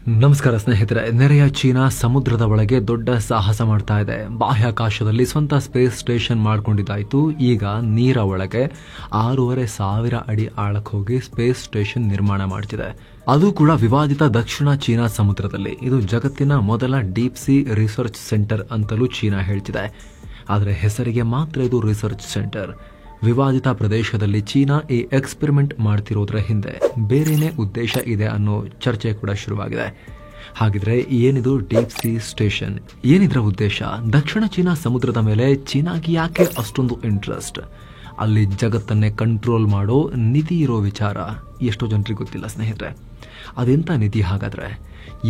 ನಮಸ್ಕಾರ ಸ್ನೇಹಿತರೆ. ನೆರೆಯ ಚೀನಾ ಸಮುದ್ರದ ಒಳಗೆ ದೊಡ್ಡ ಸಾಹಸ ಮಾಡ್ತಾ ಇದೆ. ಬಾಹ್ಯಾಕಾಶದಲ್ಲಿ ಸ್ವಂತ ಸ್ಪೇಸ್ ಸ್ಟೇಷನ್ ಮಾಡ್ಕೊಂಡಿದ್ದಾಯ್ತು. ಈಗ ನೀರ ಒಳಗೆ 6,500 ಅಡಿ ಆಳಕ್ಕೆ ಹೋಗಿ ಸ್ಪೇಸ್ ಸ್ಟೇಷನ್ ನಿರ್ಮಾಣ ಮಾಡ್ತಿದೆ. ಅದು ಕೂಡ ವಿವಾದಿತ ದಕ್ಷಿಣ ಚೀನಾ ಸಮುದ್ರದಲ್ಲಿ. ಇದು ಜಗತ್ತಿನ ಮೊದಲ ಡೀಪ್ ಸಿ ರಿಸರ್ಚ್ ಸೆಂಟರ್ ಅಂತಲೂ ಚೀನಾ ಹೇಳ್ತಿದೆ. ಆದರೆ ಹೆಸರಿಗೆ ಮಾತ್ರ ಇದು ರಿಸರ್ಚ್ ಸೆಂಟರ್. ವಿವಾದಿತ ಪ್ರದೇಶದಲ್ಲಿ ಚೀನಾ ಈ ಎಕ್ಸ್ಪೆರಿಮೆಂಟ್ ಮಾಡ್ತಿರೋದ್ರ ಹಿಂದೆ ಬೇರೆನೇ ಉದ್ದೇಶ ಇದೆ ಅನ್ನೋ ಚರ್ಚೆ ಕೂಡ ಶುರುವಾಗಿದೆ. ಹಾಗಿದ್ರೆ ಏನಿದು ಡೀಪ್ ಸಿ ಸ್ಟೇಷನ್? ಏನಿದ್ರ ಉದ್ದೇಶ? ದಕ್ಷಿಣ ಚೀನಾ ಸಮುದ್ರದ ಮೇಲೆ ಚೀನಾಗೆ ಯಾಕೆ ಅಷ್ಟೊಂದು ಇಂಟ್ರೆಸ್ಟ್? ಅಲ್ಲಿ ಜಗತ್ತನ್ನೇ ಕಂಟ್ರೋಲ್ ಮಾಡೋ ನಿಧಿ ಇರೋ ವಿಚಾರ ಎಷ್ಟೋ ಜನರಿಗೆ ಗೊತ್ತಿಲ್ಲ ಸ್ನೇಹಿತರೆ. ಅದೆಂತ ನಿಧಿ ಹಾಗಾದ್ರೆ?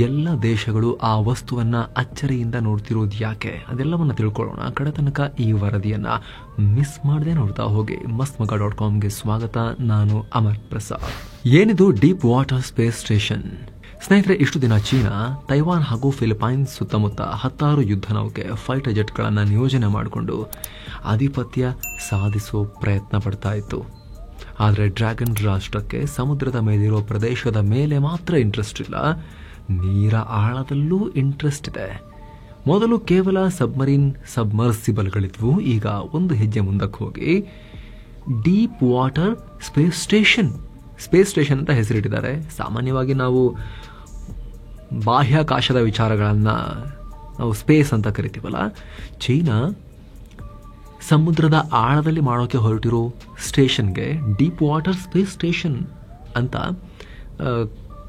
ಎಲ್ಲ ದೇಶಗಳು ಆ ವಸ್ತುವನ್ನ ಅಚ್ಚರಿಯಿಂದ ನೋಡ್ತಿರೋದು ಯಾಕೆ? ಅದೆಲ್ಲವನ್ನ ತಿಳ್ಕೊಳ್ಳೋಣ. ಕಡೆ ತನಕ ಈ ವರದಿಯನ್ನ ಮಿಸ್ ಮಾಡದೆ ನೋಡ್ತಾ ಹೋಗಿ. mastmaga.comಗೆ ಸ್ವಾಗತ. ನಾನು ಅಮರ್ ಪ್ರಸಾದ್. ಏನಿದು ಡೀಪ್ ವಾಟರ್ ಸ್ಪೇಸ್ ಸ್ಟೇಷನ್? ಸ್ನೇಹಿತರೆ, ಇಷ್ಟು ದಿನ ಚೀನಾ ತೈವಾನ್ ಹಾಗೂ ಫಿಲಿಪೈನ್ಸ್ ಸುತ್ತಮುತ್ತ 10 ಯುದ್ಧ ನೌಕೆ ಫೈಟರ್ ಜೆಟ್ಗಳನ್ನು ನಿಯೋಜನೆ ಮಾಡಿಕೊಂಡು ಆಧಿಪತ್ಯ ಸಾಧಿಸೋ ಪ್ರಯತ್ನ ಪಡ್ತಾ ಇತ್ತು. ಆದರೆ ಡ್ರ್ಯಾಗನ್ ರಾಷ್ಟ್ರಕ್ಕೆ ಸಮುದ್ರದ ಮೇಲಿರೋ ಪ್ರದೇಶದ ಮೇಲೆ ಮಾತ್ರ ಇಂಟ್ರೆಸ್ಟ್ ಇಲ್ಲ, ನೀರ ಆಳದಲ್ಲೂ ಇಂಟ್ರೆಸ್ಟ್ ಇದೆ. ಮೊದಲು ಕೇವಲ ಸಬ್ಮರ್ಸಿಬಲ್ಗಳಿದ್ವು. ಈಗ ಒಂದು ಹೆಜ್ಜೆ ಮುಂದಕ್ಕೆ ಹೋಗಿ ಡೀಪ್ ವಾಟರ್ ಸ್ಪೇಸ್ ಸ್ಟೇಷನ್ ಅಂತ ಹೆಸರಿಟ್ಟಿದ್ದಾರೆ. ಸಾಮಾನ್ಯವಾಗಿ ನಾವು ಬಾಹ್ಯಾಕಾಶದ ವಿಚಾರಗಳನ್ನು ನಾವು ಸ್ಪೇಸ್ ಅಂತ ಕರಿತೀವಲ್ಲ, ಚೀನಾ ಸಮುದ್ರದ ಆಳದಲ್ಲಿ ಮಾಡೋಕೆ ಹೊರಟಿರೋ ಸ್ಟೇಷನ್ಗೆ ಡೀಪ್ ವಾಟರ್ ಸ್ಪೇಸ್ ಸ್ಟೇಷನ್ ಅಂತ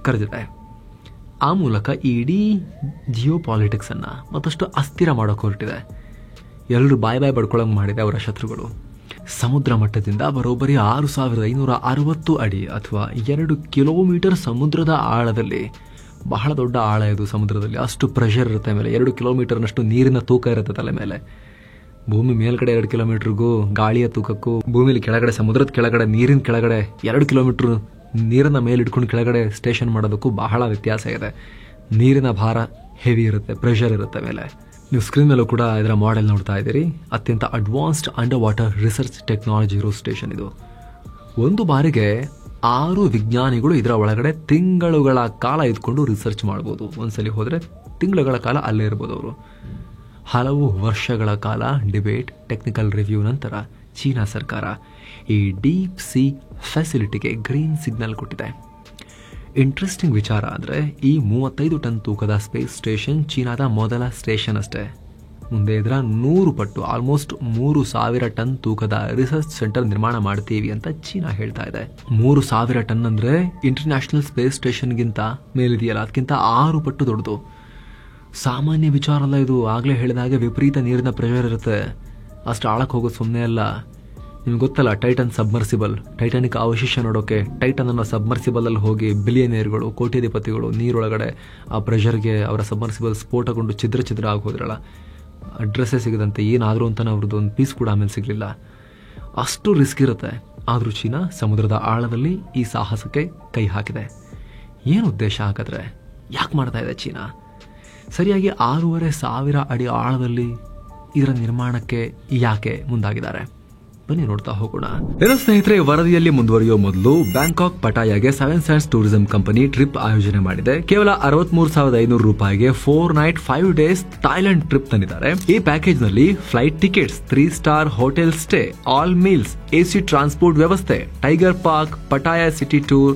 ಕರೆದಿದೆ. ಆ ಮೂಲಕ ಇಡೀ ಜಿಯೋ ಪಾಲಿಟಿಕ್ಸನ್ನು ಮತ್ತಷ್ಟು ಅಸ್ಥಿರ ಮಾಡೋಕೆ ಹೊರಟಿದೆ. ಎಲ್ಲರೂ ಬಾಯ್ ಬಡ್ಕೊಳ್ಳೋಂಗೆ ಮಾಡಿದೆ ಅವರ ಶತ್ರುಗಳು. ಸಮುದ್ರ ಮಟ್ಟದಿಂದ ಬರೋಬ್ಬರಿ 6,560 ಅಡಿ ಅಥವಾ 2 ಕಿಲೋಮೀಟರ್ ಸಮುದ್ರದ ಆಳದಲ್ಲಿ. ಬಹಳ ದೊಡ್ಡ ಆಳ ಇದು ಸಮುದ್ರದಲ್ಲಿ. ಅಷ್ಟು ಪ್ರೆಷರ್ ಇರುತ್ತೆ ಮೇಲೆ. 2 ಕಿಲೋಮೀಟರ್ನಷ್ಟು ನೀರಿನ ತೂಕ ಇರುತ್ತೆ ತಲೆ ಮೇಲೆ. ಭೂಮಿ ಮೇಲ್ಗಡೆ 2 ಕಿಲೋಮೀಟರ್ಗೂ ಗಾಳಿಯ ತೂಕಕ್ಕೂ, ಭೂಮಿಲಿ ಕೆಳಗಡೆ ಸಮುದ್ರದ ಕೆಳಗಡೆ ನೀರಿನ ಕೆಳಗಡೆ 2 ಕಿಲೋಮೀಟರ್ ನೀರನ್ನ ಮೇಲಿಟ್ಕೊಂಡು ಕೆಳಗಡೆ ಸ್ಟೇಷನ್ ಮಾಡೋದಕ್ಕೂ ಬಹಳ ವ್ಯತ್ಯಾಸ ಇದೆ. ನೀರಿನ ಭಾರ ಹೆವಿ ಇರುತ್ತೆ, ಪ್ರೆಷರ್ ಇರುತ್ತೆ ಮೇಲೆ. ನೀವು ಸ್ಕ್ರೀನ್ ಮೇಲೂ ಕೂಡ ಇದರ ಮಾಡೆಲ್ ನೋಡ್ತಾ ಇದ್ದೀರಿ. ಅತ್ಯಂತ advanced under water research technology ಇರೋ ಸ್ಟೇಷನ್ ಇದು. ಒಂದು ಬಾರಿಗೆ 6 ವಿಜ್ಞಾನಿಗಳು ಇದರ ಒಳಗಡೆ ತಿಂಗಳುಗಳ ಕಾಲ ಇದ್ಕೊಂಡು ರಿಸರ್ಚ್ ಮಾಡ್ಬೋದು. ಒಂದ್ಸಲಿ ಹೋದರೆ ತಿಂಗಳುಗಳ ಕಾಲ ಅಲ್ಲೇ ಇರ್ಬೋದು ಅವರು. ಹಲವು ವರ್ಷಗಳ ಕಾಲ ಡಿಬೇಟ್, ಟೆಕ್ನಿಕಲ್ ರಿವ್ಯೂ ನಂತರ ಚೀನಾ ಸರ್ಕಾರ ಈ ಡೀಪ್ ಸಿ ಫೆಸಿಲಿಟಿಗೆ ಗ್ರೀನ್ ಸಿಗ್ನಲ್ ಕೊಟ್ಟಿದೆ. ಇಂಟ್ರೆಸ್ಟಿಂಗ್ ವಿಚಾರ ಅಂದರೆ ಈ 35 ಟನ್ ತೂಕದ ಸ್ಪೇಸ್ ಸ್ಟೇಷನ್ ಚೀನಾದ ಮೊದಲ ಸ್ಟೇಷನ್ ಅಷ್ಟೇ. ಮುಂದೆ ಇದರ 100 ಪಟ್ಟು ಆಲ್ಮೋಸ್ಟ್ 3,000 ಟನ್ ತೂಕದ ರಿಸರ್ಚ್ ಸೆಂಟರ್ ನಿರ್ಮಾಣ ಮಾಡ್ತೀವಿ ಅಂತ ಚೀನಾ ಹೇಳ್ತಾ ಇದೆ. 3,000 ಟನ್ ಅಂದರೆ ಇಂಟರ್ನ್ಯಾಷನಲ್ ಸ್ಪೇಸ್ ಸ್ಟೇಷನ್ಗಿಂತ ಮೇಲಿದೆಯಲ್ಲ, ಅದಕ್ಕಿಂತ 6 ಪಟ್ಟು ದೊಡ್ಡದು. ಸಾಮಾನ್ಯ ವಿಚಾರ ಅಲ್ಲ ಇದು. ಆಗಲೇ ಹೇಳಿದ ಹಾಗೆ ವಿಪರೀತ ನೀರಿನ ಪ್ರೆಷರ್ ಇರುತ್ತೆ. ಅಷ್ಟು ಆಳಕ್ಕೆ ಹೋಗೋದು ಸುಮ್ಮನೆ ಅಲ್ಲ. ನಿಮ್ಗೆ ಗೊತ್ತಲ್ಲ, ಟೈಟನ್ ಸಬ್ಮರ್ಸಿಬಲ್, ಟೈಟಾನಿಕ್ ಅವಶೇಷ ನೋಡೋಕೆ ಟೈಟನ್ ಅನ್ನೋ ಸಬ್ಮರ್ಸಿಬಲ್ ಅಲ್ಲಿ ಹೋಗಿ ಬಿಲಿಯನೇರ್ಗಳು, ಕೋಟ್ಯಾಧಿಪತಿಗಳು ನೀರೊಳಗಡೆ ಆ ಪ್ರೆಷರ್ಗೆ ಅವರ ಸಬ್ಮರ್ಸಿಬಲ್ ಸ್ಫೋಟಗೊಂಡು ಛಿದ್ರ ಆಗಿ ಹೋದ್ರಲ್ಲ. ಅಡ್ರೆಸ್ಸೇ ಸಿಗದಂತೆ ಏನಾದರೂ ಅಂತಾನೆ ಅವ್ರದ್ದು ಒಂದು ಪೀಸ್ ಕೂಡ ಆಮೇಲೆ ಸಿಗಲಿಲ್ಲ. ಅಷ್ಟು ರಿಸ್ಕ್ ಇರುತ್ತೆ. ಆದರೂ ಚೀನಾ ಸಮುದ್ರದ ಆಳದಲ್ಲಿ ಈ ಸಾಹಸಕ್ಕೆ ಕೈ ಹಾಕಿದೆ. ಏನು ಉದ್ದೇಶ ಹಾಕಿದ್ರೆ? ಯಾಕೆ ಮಾಡ್ತಾ ಇದೆ ಚೀನಾ? ಸರಿಯಾಗಿ 6,500 ಅಡಿ ಆಳದಲ್ಲಿ ಇದರ ನಿರ್ಮಾಣಕ್ಕೆ ಯಾಕೆ ಮುಂದಾಗಿದ್ದಾರೆ? ಬನ್ನಿ ನೋಡ್ತಾ ಹೋಗೋಣ. ಸ್ನೇಹಿತರೆ, ವರದಿಯಲ್ಲಿ ಮುಂದುವರಿಯೋ ಮೊದಲು ಬ್ಯಾಂಕಾಕ್ ಪಟಾಯಾಗೆ 7 Sands ಟೂರಿಸಂ ಕಂಪನಿ ಟ್ರಿಪ್ ಆಯೋಜನೆ ಮಾಡಿದೆ. ಕೇವಲ 63,500 ರೂಪಾಯಿಗೆ 4 ನೈಟ್ 5 ಡೇಸ್ ಥೈಲ್ಯಾಂಡ್ ಟ್ರಿಪ್ ತಂದಿದ್ದಾರೆ. ಈ ಪ್ಯಾಕೇಜ್ ನಲ್ಲಿ flight tickets, 3 star hotel stay, all meals, AC transport ವ್ಯವಸ್ಥೆ, tiger park, Pattaya city tour,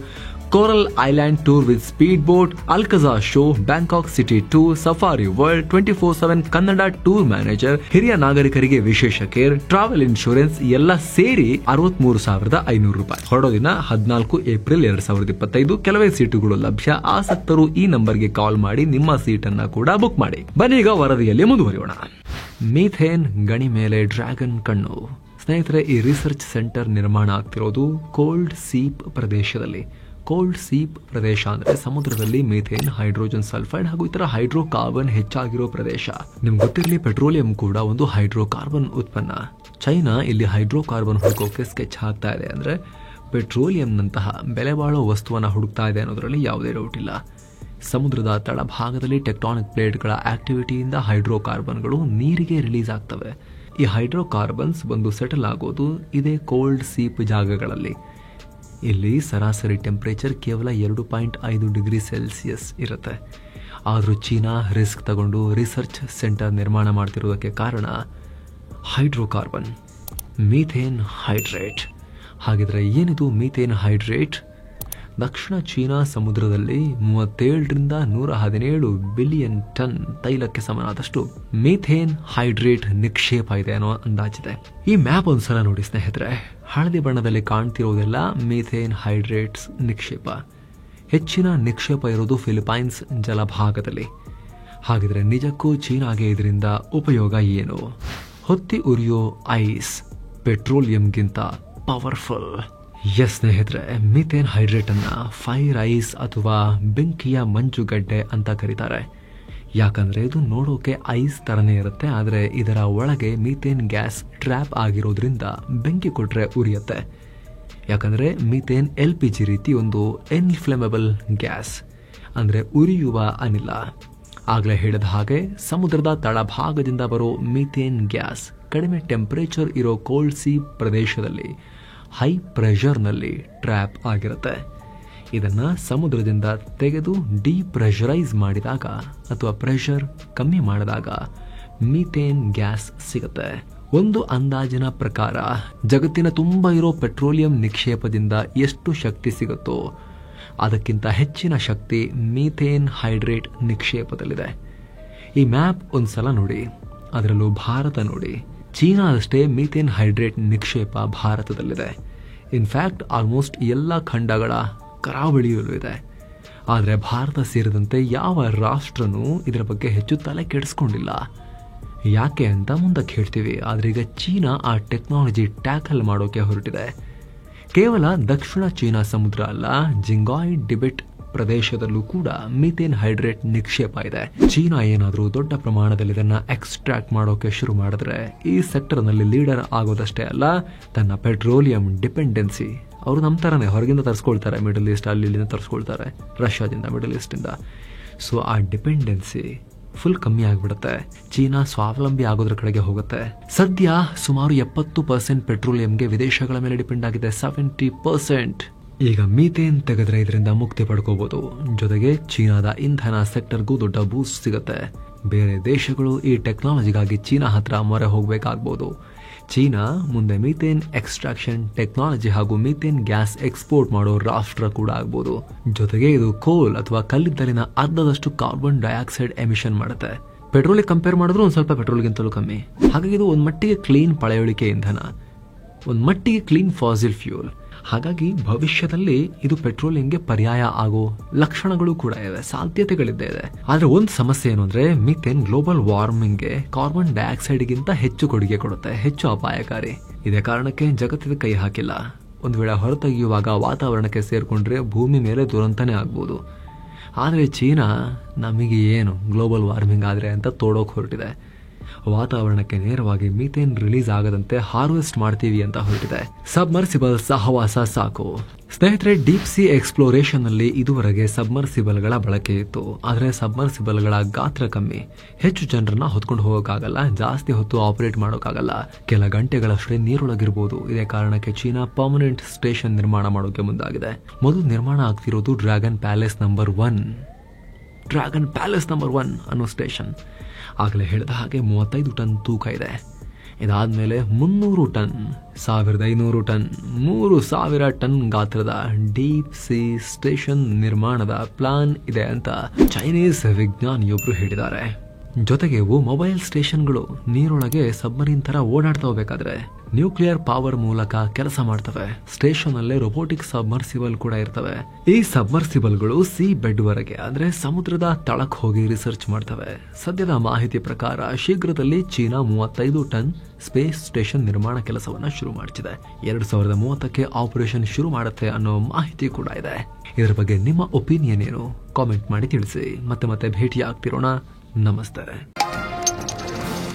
coral island tour with speed boat, Alcazar show, Bangkok city tour, safari world, 24/7 Kannada tour manager, ಹಿರಿಯ ನಾಗರಿಕರಿಗೆ ವಿಶೇಷ care, travel insurance ಎಲ್ಲ ಸೇರಿ 63,500 ರೂಪಾಯಿ. ಹೊರಡೋ ದಿನ 14 April 2025. ಕೆಲವೇ ಸೀಟುಗಳು ಲಭ್ಯ. ಆಸಕ್ತರು ಈ ನಂಬರ್ಗೆ ಕಾಲ್ ಮಾಡಿ ನಿಮ್ಮ ಸೀಟನ್ನ ಕೂಡ ಬುಕ್ ಮಾಡಿ. ಬನ್ನಿ ಈಗ ವರದಿಯಲ್ಲಿ ಮುಂದುವರಿಯೋಣ. ಮೀಥೇನ್ ಗಣಿ ಮೇಲೆ ಡ್ರ್ಯಾಗನ್ ಕಣ್ಣು. ಸ್ನೇಹಿತರೆ, ಈ ರಿಸರ್ಚ್ ಸೆಂಟರ್ ನಿರ್ಮಾಣ ಆಗ್ತಿರೋದು ಕೋಲ್ಡ್ ಸೀಪ್ ಪ್ರದೇಶದಲ್ಲಿ. ಕೋಲ್ಡ್ ಸೀಪ್ ಪ್ರದೇಶ ಅಂದ್ರೆ ಸಮುದ್ರದಲ್ಲಿ ಮೀಥೇನ್, ಹೈಡ್ರೋಜನ್ ಸಲ್ಫೈಡ್ ಹಾಗೂ ಇತರ ಹೈಡ್ರೋಕಾರ್ಬನ್ ಹೆಚ್ಚಾಗಿರೋ ಪ್ರದೇಶ. ನಿಮ್ಗೆ ಗೊತ್ತಿರಲಿ, ಪೆಟ್ರೋಲಿಯಂ ಕೂಡ ಒಂದು ಹೈಡ್ರೋಕಾರ್ಬನ್ ಉತ್ಪನ್ನ. ಚೈನಾ ಇಲ್ಲಿ ಹೈಡ್ರೋಕಾರ್ಬನ್ ಹುಡುಕೋಕೆ ಸ್ಕೆಚ್ ಹಾಕ್ತಾ ಇದೆ. ಅಂದ್ರೆ ಪೆಟ್ರೋಲಿಯಂನಂತಹ ಬೆಲೆ ಬಾಳೋ ವಸ್ತುವನ್ನ ಹುಡುಕ್ತಾ ಇದೆ ಅನ್ನೋದ್ರಲ್ಲಿ ಯಾವುದೇ ಡೌಟ್ ಇಲ್ಲ. ಸಮುದ್ರದ ತಳಭಾಗದಲ್ಲಿ ಟೆಕ್ಟಾನಿಕ್ ಪ್ಲೇಟ್ಗಳ ಆಕ್ಟಿವಿಟಿಯಿಂದ ಹೈಡ್ರೋಕಾರ್ಬನ್ಗಳು ನೀರಿಗೆ ರಿಲೀಸ್ ಆಗ್ತವೆ. ಈ ಹೈಡ್ರೋಕಾರ್ಬನ್ಸ್ ಬಂದು ಸೆಟಲ್ ಆಗೋದು ಇದೇ ಕೋಲ್ಡ್ ಸೀಪ್ ಜಾಗಗಳಲ್ಲಿ. ಇಲ್ಲಿ ಸರಾಸರಿ ಟೆಂಪರೇಚರ್ ಕೇವಲ 2.5 ಡಿಗ್ರಿ ಸೆಲ್ಸಿಯಸ್ ಇರುತ್ತೆ. ಆದರೂ ಚೀನಾ ರಿಸ್ಕ್ ತಗೊಂಡು ರಿಸರ್ಚ್ ಸೆಂಟರ್ ನಿರ್ಮಾಣ ಮಾಡ್ತಿರೋದಕ್ಕೆ ಕಾರಣ ಹೈಡ್ರೋಕಾರ್ಬನ್, ಮೀಥೇನ್ ಹೈಡ್ರೇಟ್. ಹಾಗಿದ್ರೆ ಏನಿದು ಮೀಥೇನ್ ಹೈಡ್ರೇಟ್? ದಕ್ಷಿಣ ಚೀನಾ ಸಮುದ್ರದಲ್ಲಿ 37ರಿಂದ 117 ಬಿಲಿಯನ್ ಟನ್ ತೈಲಕ್ಕೆ ಸಮನಾದಷ್ಟು ಮೀಥೇನ್ ಹೈಡ್ರೇಟ್ ನಿಕ್ಷೇಪ ಇದೆ ಅನ್ನೋ ಅಂದಾಜಿದೆ. ಈ ಮ್ಯಾಪ್ ಒಂದ್ಸಲ ನೋಡಿ ಸ್ನೇಹಿತರೆ. ಹಳದಿ ಬಣ್ಣದಲ್ಲಿ ಕಾಣ್ತಿರೋದೆಲ್ಲ ಮೀಥೇನ್ ಹೈಡ್ರೇಟ್ಸ್ ನಿಕ್ಷೇಪ. ಹೆಚ್ಚಿನ ನಿಕ್ಷೇಪ ಇರೋದು ಫಿಲಿಪೈನ್ಸ್ ಜಲಭಾಗದಲ್ಲಿ. ಹಾಗಿದ್ರೆ ನಿಜಕ್ಕೂ ಚೀನಾಗೆ ಇದರಿಂದ ಉಪಯೋಗ ಏನು? ಹೊತ್ತಿ ಉರಿಯೋ ಐಸ್ ಪೆಟ್ರೋಲಿಯಂಗಿಂತ ಪವರ್ಫುಲ್. ಎಸ್ ಸ್ನೇಹಿತರೆ, ಮೀಥೇನ್ ಹೈಡ್ರೇಟ್ ಅನ್ನ ಫೈರ್ ಐಸ್ ಅಥವಾ ಬೆಂಕಿಯ ಮಂಜುಗಡ್ಡೆ ಅಂತ ಕರೀತಾರೆ. ಯಾಕಂದ್ರೆ ಇದು ನೋಡೋಕೆ ಐಸ್ ತರನೇ ಇರುತ್ತೆ, ಆದರೆ ಇದರ ಒಳಗೆ ಮೀಥೇನ್ ಗ್ಯಾಸ್ ಟ್ರ್ಯಾಪ್ ಆಗಿರೋದ್ರಿಂದ ಬೆಂಕಿ ಕೊಟ್ರೆ ಉರಿಯುತ್ತೆ. ಯಾಕಂದ್ರೆ ಮೀಥೇನ್ LPG ರೀತಿ ಒಂದು ಇನ್ಫ್ಲೇಮೇಬಲ್ ಗ್ಯಾಸ್, ಅಂದ್ರೆ ಉರಿಯುವ ಅನಿಲ. ಆಗ್ಲೇ ಹೇಳಿದ ಹಾಗೆ ಸಮುದ್ರದ ತಳಭಾಗದಿಂದ ಬರೋ ಮೀಥೇನ್ ಗ್ಯಾಸ್ ಕಡಿಮೆ ಟೆಂಪರೇಚರ್ ಇರೋ ಕೋಲ್ಡ್ ಸಿ ಪ್ರದೇಶದಲ್ಲಿ ಹೈ ಪ್ರೆಷರ್ನಲ್ಲಿ ಟ್ರ್ಯಾಪ್ ಆಗಿರುತ್ತೆ. ಇದನ್ನ ಸಮುದ್ರದಿಂದ ತೆಗೆದು ಡಿಪ್ರೆಷರೈಸ್ ಮಾಡಿದಾಗ ಅಥವಾ ಪ್ರೆಷರ್ ಕಮ್ಮಿ ಮಾಡಿದಾಗ ಮೀಥೇನ್ ಗ್ಯಾಸ್ ಸಿಗುತ್ತೆ. ಒಂದು ಅಂದಾಜಿನ ಪ್ರಕಾರ ಜಗತ್ತಿನ ತುಂಬ ಇರೋ ಪೆಟ್ರೋಲಿಯಂ ನಿಕ್ಷೇಪದಿಂದ ಎಷ್ಟು ಶಕ್ತಿ ಸಿಗುತ್ತೋ ಅದಕ್ಕಿಂತ ಹೆಚ್ಚಿನ ಶಕ್ತಿ ಮೀಥೇನ್ ಹೈಡ್ರೇಟ್ ನಿಕ್ಷೇಪದಲ್ಲಿದೆ. ಈ ಮ್ಯಾಪ್ ಒಂದ್ಸಲ ನೋಡಿ, ಅದರಲ್ಲೂ ಭಾರತ ನೋಡಿ. ಚೀನಾದಷ್ಟೇ ಮೀಥೇನ್ ಹೈಡ್ರೇಟ್ ನಿಕ್ಷೇಪ ಭಾರತದಲ್ಲಿದೆ. ಇನ್ಫ್ಯಾಕ್ಟ್ ಆಲ್ಮೋಸ್ಟ್ ಎಲ್ಲ ಖಂಡಗಳ ಕರಾವಳಿಯಲ್ಲೂ ಇದೆ. ಆದರೆ ಭಾರತ ಸೇರಿದಂತೆ ಯಾವ ರಾಷ್ಟ್ರನೂ ಇದರ ಬಗ್ಗೆ ಹೆಚ್ಚು ತಲೆ ಕೆಡಿಸ್ಕೊಂಡಿಲ್ಲ. ಯಾಕೆ ಅಂತ ಮುಂದಕ್ಕೆ ಹೇಳ್ತೀವಿ. ಆದರೆ ಈಗ ಚೀನಾ ಆ ಟೆಕ್ನಾಲಜಿ ಟ್ಯಾಕಲ್ ಮಾಡೋಕೆ ಹೊರಟಿದೆ. ಕೇವಲ ದಕ್ಷಿಣ ಚೀನಾ ಸಮುದ್ರ ಅಲ್ಲ, ಜಿಂಗಾಯ್ ಟಿಬೆಟ್ ಪ್ರದೇಶದಲ್ಲೂ ಕೂಡ ಮೀಥೇನ್ ಹೈಡ್ರೇಟ್ ನಿಕ್ಷೇಪ ಇದೆ. ಚೀನಾ ಏನಾದರೂ ದೊಡ್ಡ ಪ್ರಮಾಣದಲ್ಲಿ ಇದನ್ನ ಎಕ್ಸ್ಟ್ರಾಕ್ಟ್ ಮಾಡೋಕೆ ಶುರು ಮಾಡಿದ್ರೆ ಈ ಸೆಕ್ಟರ್ನಲ್ಲಿ ಲೀಡರ್ ಆಗೋದಷ್ಟೇ ಅಲ್ಲ, ತನ್ನ ಪೆಟ್ರೋಲಿಯಂ ಡಿಪೆಂಡೆನ್ಸಿ, ಅವರು ನಮ್ಮ ಥರನೇ ಹೊರಗಿಂದ ತರಿಸ್ಕೊಳ್ತಾರೆ, ಮಿಡಲ್ ಈಸ್ಟ್ ಅಲ್ಲಿ ಇಲ್ಲಿಂದ ತರಿಸ್ಕೊಳ್ತಾರೆ, ರಷ್ಯಾದಿಂದ, ಮಿಡಲ್ ಈಸ್ಟಿಂದ. ಸೊ ಆ ಡಿಪೆಂಡೆನ್ಸಿ ಫುಲ್ ಕಮ್ಮಿ ಆಗಿಬಿಡುತ್ತೆ. ಚೀನಾ ಸ್ವಾವಲಂಬಿ ಆಗೋದ್ರ ಕಡೆಗೆ ಹೋಗುತ್ತೆ. ಸದ್ಯ ಸುಮಾರು 70% ಪೆಟ್ರೋಲಿಯಂಗೆ ವಿದೇಶಗಳ ಮೇಲೆ ಡಿಪೆಂಡ್ ಆಗಿದೆ, 70%. ಈಗ ಮೀಥೇನ್ ತೆಗೆದ್ರೆ ಇದರಿಂದ ಮುಕ್ತಿ ಪಡ್ಕೋಬಹುದು. ಜೊತೆಗೆ ಚೀನಾದ ಇಂಧನ ಸೆಕ್ಟರ್ಗೂ ದೊಡ್ಡ ಬೂಸ್ಟ್ ಸಿಗುತ್ತೆ. ಬೇರೆ ದೇಶಗಳು ಈ ಟೆಕ್ನಾಲಜಿಗಾಗಿ ಚೀನಾ ಹತ್ರ ಮೊರೆ ಹೋಗಬೇಕಾಗಬಹುದು. ಚೀನಾ ಮುಂದೆ ಮೀಥೇನ್ ಎಕ್ಸ್ಟ್ರಾಕ್ಷನ್ ಟೆಕ್ನಾಲಜಿ ಹಾಗೂ ಮೀಥೇನ್ ಗ್ಯಾಸ್ ಎಕ್ಸ್ಪೋರ್ಟ್ ಮಾಡೋ ರಾಷ್ಟ್ರ ಕೂಡ ಆಗ್ಬೋದು. ಜೊತೆಗೆ ಇದು ಕೋಲ್ ಅಥವಾ ಕಲ್ಲಿದ್ದಲಿನ ಅರ್ಧದಷ್ಟು ಕಾರ್ಬನ್ ಡೈಆಕ್ಸೈಡ್ ಎಮಿಷನ್ ಮಾಡುತ್ತೆ. ಪೆಟ್ರೋಲಿಗೆ ಕಂಪೇರ್ ಮಾಡಿದ್ರು ಒಂದು ಸ್ವಲ್ಪ ಪೆಟ್ರೋಲ್ಗಿಂತಲೂ ಕಮ್ಮಿ. ಹಾಗಾಗಿ ಇದು ಒಂದು ಮಟ್ಟಿಗೆ ಕ್ಲೀನ್ ಪಳೆಯುಳಿಕೆ ಇಂಧನ, ಒಂದು ಮಟ್ಟಿಗೆ ಕ್ಲೀನ್ ಫಾಸಿಲ್ ಫ್ಯೂಲ್. ಹಾಗಾಗಿ ಭವಿಷ್ಯದಲ್ಲಿ ಇದು ಪೆಟ್ರೋಲಿಯಂಗೆ ಪರ್ಯಾಯ ಆಗೋ ಲಕ್ಷಣಗಳು ಕೂಡ ಇವೆ, ಸಾಧ್ಯತೆಗಳಿದ್ದೇ ಇದೆ. ಆದ್ರೆ ಒಂದು ಸಮಸ್ಯೆ ಏನು ಅಂದ್ರೆ ಮೀಥೇನ್ ಗ್ಲೋಬಲ್ ವಾರ್ಮಿಂಗ್ಗೆ ಕಾರ್ಬನ್ ಡೈಆಕ್ಸೈಡ್ಗಿಂತ ಹೆಚ್ಚು ಕೊಡುಗೆ ಕೊಡುತ್ತೆ, ಹೆಚ್ಚು ಅಪಾಯಕಾರಿ. ಇದೇ ಕಾರಣಕ್ಕೆ ಜಗತ್ತಿನ ಕೈ ಹಾಕಿಲ್ಲ. ಒಂದು ವೇಳೆ ಹೊರತೆಗೆಯುವಾಗ ವಾತಾವರಣಕ್ಕೆ ಸೇರ್ಕೊಂಡ್ರೆ ಭೂಮಿ ಮೇಲೆ ದುರಂತನೇ ಆಗ್ಬೋದು. ಆದರೆ ಚೀನಾ ನಮಗೆ ಏನು ಗ್ಲೋಬಲ್ ವಾರ್ಮಿಂಗ್ ಆದ್ರೆ ಅಂತ ತೋಡೋಕೆ ಹೊರಟಿದೆ. ವಾತಾವರಣಕ್ಕೆ ನೇರವಾಗಿ ಮೀಥೇನ್ ರಿಲೀಸ್ ಆಗದಂತೆ ಹಾರ್ವೆಸ್ಟ್ ಮಾಡ್ತೀವಿ ಅಂತ ಹೊರಟಿದೆ. ಸಬ್ಮರ್ಸಿಬಲ್ ಸಹವಾಸ ಸಾಕು. ಸ್ನೇಹಿತರೆ, ಡೀಪ್ ಸಿ ಎಕ್ಸ್ಪ್ಲೋರೇಷನ್ ನಲ್ಲಿ ಇದುವರೆಗೆ ಸಬ್ಮರ್ಸಿಬಲ್ಗಳ ಬಳಕೆ ಇತ್ತು. ಆದರೆ ಸಬ್ಮರ್ಸಿಬಲ್ಗಳ ಗಾತ್ರ ಕಮ್ಮಿ, ಹೆಚ್ಚು ಜನರನ್ನ ಹೊತ್ಕೊಂಡು ಹೋಗೋಕ್ಕಾಗಲ್ಲ, ಜಾಸ್ತಿ ಹೊತ್ತು ಆಪರೇಟ್ ಮಾಡೋಕ್ಕಾಗಲ್ಲ, ಕೆಲ ಗಂಟೆಗಳಷ್ಟೇ ನೀರೊಳಗಿರ್ಬೋದು. ಇದೇ ಕಾರಣಕ್ಕೆ ಚೀನಾ ಪರ್ಮನೆಂಟ್ ಸ್ಟೇಷನ್ ನಿರ್ಮಾಣ ಮಾಡೋಕೆ ಮುಂದಾಗಿದೆ. ಮೊದಲು ನಿರ್ಮಾಣ ಆಗ್ತಿರೋದು ಡ್ರ್ಯಾಗನ್ ಪ್ಯಾಲೇಸ್ ನಂಬರ್ 1 ಅನ್ನೋ ಸ್ಟೇಷನ್. ಆಗಲೇ ಹೇಳಿದ ಹಾಗೆ 35 ಟನ್ ತೂಕ ಇದೆ. ಇದಾದ್ಮೇಲೆ 300 ಟನ್, 1500 ಟನ್, 3000 ಟನ್ ಗಾತ್ರದ ಡೀಪ್ ಸಿ ಸ್ಟೇಷನ್ ನಿರ್ಮಾಣದ ಪ್ಲಾನ್ ಇದೆ ಅಂತ ಚೈನೀಸ್ ವಿಜ್ಞಾನಿಯೊಬ್ರು ಹೇಳಿದ್ದಾರೆ. ಜೊತೆಗೆ ಇವು ಮೊಬೈಲ್ ಸ್ಟೇಷನ್ಗಳು, ನೀರೊಳಗೆ ಸಬ್ಮರೀನ್ ತರ ಓಡಾಡ್ತಾ ಹೋಗ್ಬೇಕಾದ್ರೆ ನ್ಯೂಕ್ಲಿಯರ್ ಪವರ್ ಮೂಲಕ ಕೆಲಸ ಮಾಡ್ತವೆ. ಸ್ಟೇಷನ್ ಅಲ್ಲೇ ರೊಬೋಟಿಕ್ ಸಬ್ಮರ್ಸಿಬಲ್ ಕೂಡ ಇರ್ತವೆ. ಈ ಸಬ್ಮರ್ಸಿಬಲ್ಗಳು ಸಿ ಬೆಡ್ ವರೆಗೆ ಅಂದ್ರೆ ಸಮುದ್ರದ ತಳಕ್ ಹೋಗಿ ರಿಸರ್ಚ್ ಮಾಡ್ತವೆ. ಸದ್ಯದ ಮಾಹಿತಿ ಪ್ರಕಾರ ಶೀಘ್ರದಲ್ಲಿ ಚೀನಾ 35 ಟನ್ ಸ್ಪೇಸ್ ಸ್ಟೇಷನ್ ನಿರ್ಮಾಣ ಕೆಲಸವನ್ನ ಶುರು ಮಾಡಿಸಿದೆ. 2030ಕ್ಕೆ ಆಪರೇಷನ್ ಶುರು ಮಾಡುತ್ತೆ ಅನ್ನೋ ಮಾಹಿತಿ ಕೂಡ ಇದೆ. ಇದರ ಬಗ್ಗೆ ನಿಮ್ಮ ಒಪಿನಿಯನ್ ಏನು? ಕಾಮೆಂಟ್ ಮಾಡಿ ತಿಳಿಸಿ. ಮತ್ತೆ ಭೇಟಿ ಆಗ್ತಿರೋಣ. ನಮಸ್ತೆ.